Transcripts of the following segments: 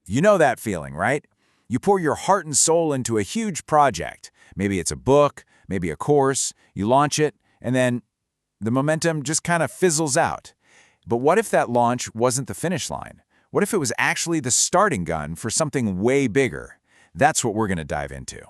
You know that feeling, right? You pour your heart and soul into a huge project. Maybe it's a book, maybe a course, you launch it, and then the momentum just kind of fizzles out. But what if that launch wasn't the finish line? What if it was actually the starting gun for something way bigger? That's what we're going to dive into.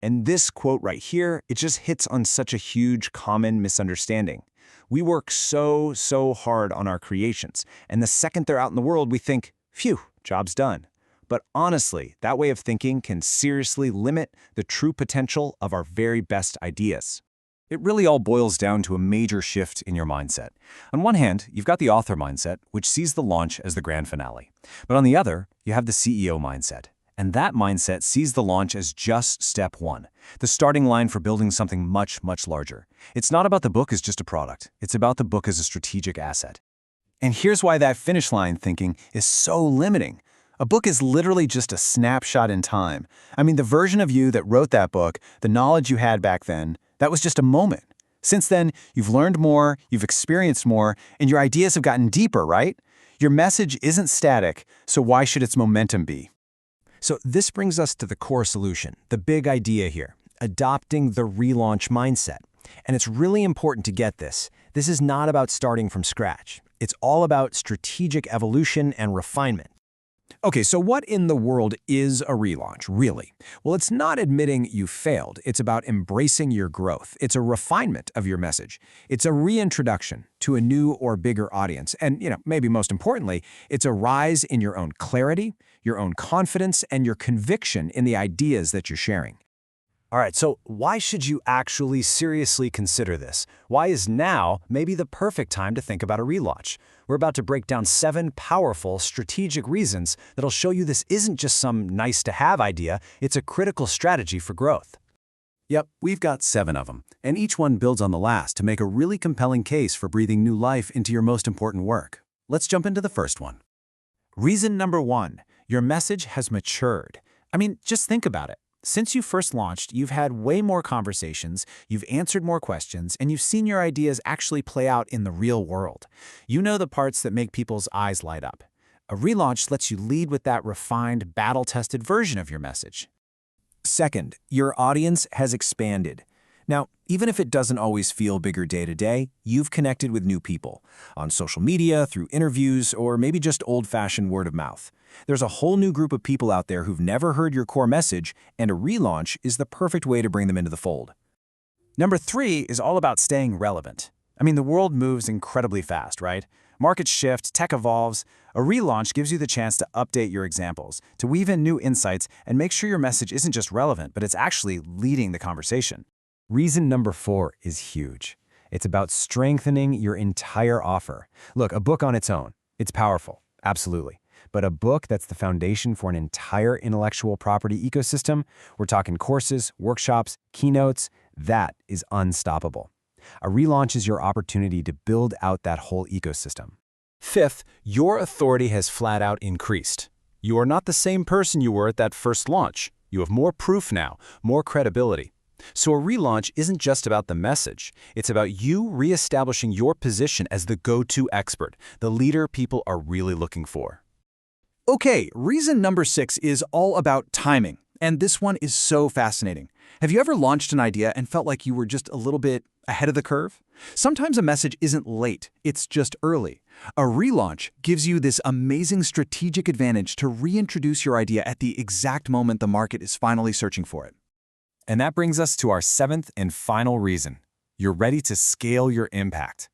And this quote right here, it just hits on such a huge common misunderstanding. We work so hard on our creations, and the second they're out in the world, we think, phew, job's done. But honestly, that way of thinking can seriously limit the true potential of our very best ideas. It really all boils down to a major shift in your mindset. On one hand, you've got the author mindset, which sees the launch as the grand finale. But on the other, you have the CEO mindset. And that mindset sees the launch as just step one, the starting line for building something much larger. It's not about the book as just a product. It's about the book as a strategic asset. And here's why that finish line thinking is so limiting. A book is literally just a snapshot in time. I mean, the version of you that wrote that book, the knowledge you had back then, that was just a moment. Since then, you've learned more, you've experienced more, and your ideas have gotten deeper, right? Your message isn't static, so why should its momentum be? So this brings us to the core solution, the big idea here, adopting the relaunch mindset. And it's really important to get this. This is not about starting from scratch. It's all about strategic evolution and refinement. Okay, so what in the world is a relaunch, really? Well, it's not admitting you failed. It's about embracing your growth. It's a refinement of your message. It's a reintroduction to a new or bigger audience. And, maybe most importantly, it's a rise in your own clarity, your own confidence, and your conviction in the ideas that you're sharing. All right, so why should you actually seriously consider this? Why is now maybe the perfect time to think about a relaunch? We're about to break down 7 powerful, strategic reasons that'll show you this isn't just some nice-to-have idea, it's a critical strategy for growth. Yep, we've got 7 of them, and each one builds on the last to make a really compelling case for breathing new life into your most important work. Let's jump into the first one. Reason number 1, your message has matured. I mean, just think about it. Since you first launched, you've had way more conversations, you've answered more questions, and you've seen your ideas actually play out in the real world. You know the parts that make people's eyes light up. A relaunch lets you lead with that refined, battle-tested version of your message. Second, your audience has expanded. Now, even if it doesn't always feel bigger day to day, you've connected with new people on social media, through interviews, or maybe just old-fashioned word of mouth. There's a whole new group of people out there who've never heard your core message, and a relaunch is the perfect way to bring them into the fold. Number 3 is all about staying relevant. I mean, the world moves incredibly fast, right? Markets shift, tech evolves. A relaunch gives you the chance to update your examples, to weave in new insights, and make sure your message isn't just relevant, but it's actually leading the conversation. Reason number 4 is huge. It's about strengthening your entire offer. Look, a book on its own, it's powerful, absolutely. But a book that's the foundation for an entire intellectual property ecosystem, we're talking courses, workshops, keynotes, that is unstoppable. A relaunch is your opportunity to build out that whole ecosystem. Fifth, your authority has flat out increased. You are not the same person you were at that first launch. You have more proof now, more credibility. So a relaunch isn't just about the message. It's about you reestablishing your position as the go-to expert, the leader people are really looking for. Okay, reason number 6 is all about timing. And this one is so fascinating. Have you ever launched an idea and felt like you were just a little bit ahead of the curve? Sometimes a message isn't late, it's just early. A relaunch gives you this amazing strategic advantage to reintroduce your idea at the exact moment the market is finally searching for it. And that brings us to our 7th and final reason. You're ready to scale your impact.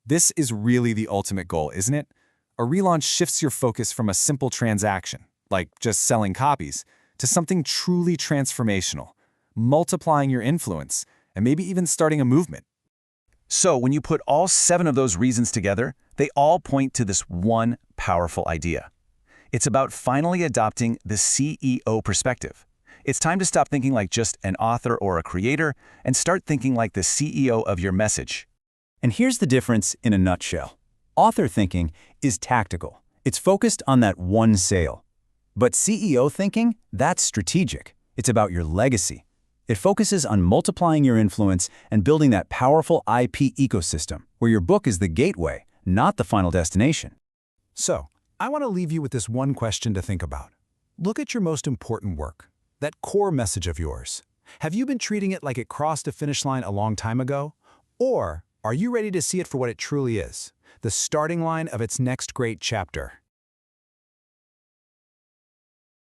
This is really the ultimate goal, isn't it? A relaunch shifts your focus from a simple transaction, like just selling copies, to something truly transformational, multiplying your influence, and maybe even starting a movement. So when you put all 7 of those reasons together, they all point to this one powerful idea. It's about finally adopting the CEO perspective. It's time to stop thinking like just an author or a creator and start thinking like the CEO of your message. And here's the difference in a nutshell. Author thinking is tactical. It's focused on that one sale. But CEO thinking, that's strategic. It's about your legacy. It focuses on multiplying your influence and building that powerful IP ecosystem where your book is the gateway, not the final destination. So, I want to leave you with this one question to think about. Look at your most important work, that core message of yours. Have you been treating it like it crossed a finish line a long time ago? Or are you ready to see it for what it truly is, the starting line of its next great chapter?